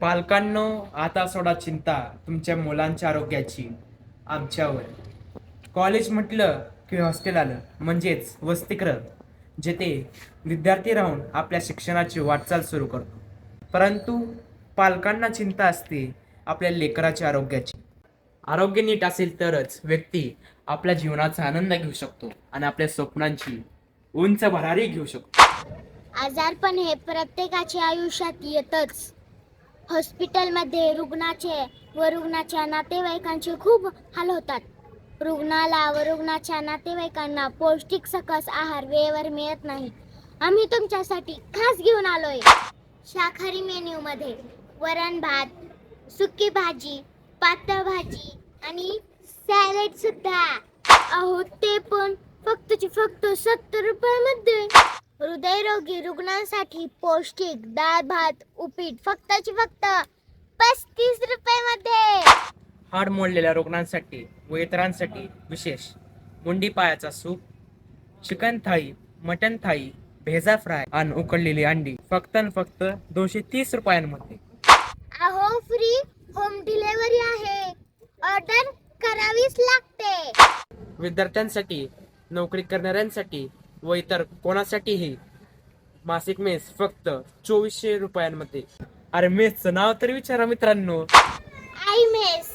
पालकांनो, आता सोडा चिंता तुमच्या मुलांच्या आरोग्याची आमच्यावर. कॉलेज म्हटलं की हॉस्टेल आलं, म्हणजेच वसतिगृह, जेथे विद्यार्थी राहून आपल्या शिक्षणाची वाटचाल सुरू करतो. परंतु पालकांना चिंता असते आपल्या लेकराच्या आरोग्याची. आरोग्य नीट असेल तरच व्यक्ती आपल्या जीवनाचा आनंद घेऊ शकतो आणि आपल्या स्वप्नांची उंच भरारी घेऊ शकतो. आजारपण हे प्रत्येकाच्या आयुष्यात येतच. हॉस्पिटलमध्ये रुग्णाचे व रुग्णाच्या नातेवाईकांचे खूप हाल होतात. रुग्णाला व रुग्णाच्या नातेवाईकांना पौष्टिक सकस आहार वेळेवर मिळत नाही. आम्ही तुमच्यासाठी खास घेऊन आलोय. शाकाहारी मेन्यू मध्ये वरण भात, सुकी भाजी, पातळ भाजी आणि सॅलड सुद्धा. अहो ते पण फक्त 70 रुपयामध्ये. हृदयरोगी रुग्णांसाठी पौष्टिक डाळ भात उपीट फक्त 35 रुपयामध्ये. हाड मोडलेल्या रुग्णांसाठी व इतरांसाठी विशेष मुंडी पायाचा सूप, चिकन थाळी, मटन थाळी, भेजा फ्राय आणि उकडलेली अंडी फक्त 230 रुपयांमध्ये. अहो फ्री होम डिलिव्हरी आहे. ऑर्डर करावीच लागते. विद्यार्थ्यांसाठी, नोकरी करणाऱ्यांसाठी व इतर कोणासाठीही मासिक मेस फक्त 2400 रुपयांमध्ये. अरे मेसचं नाव तरी विचारा मित्रांनो. आई मेस.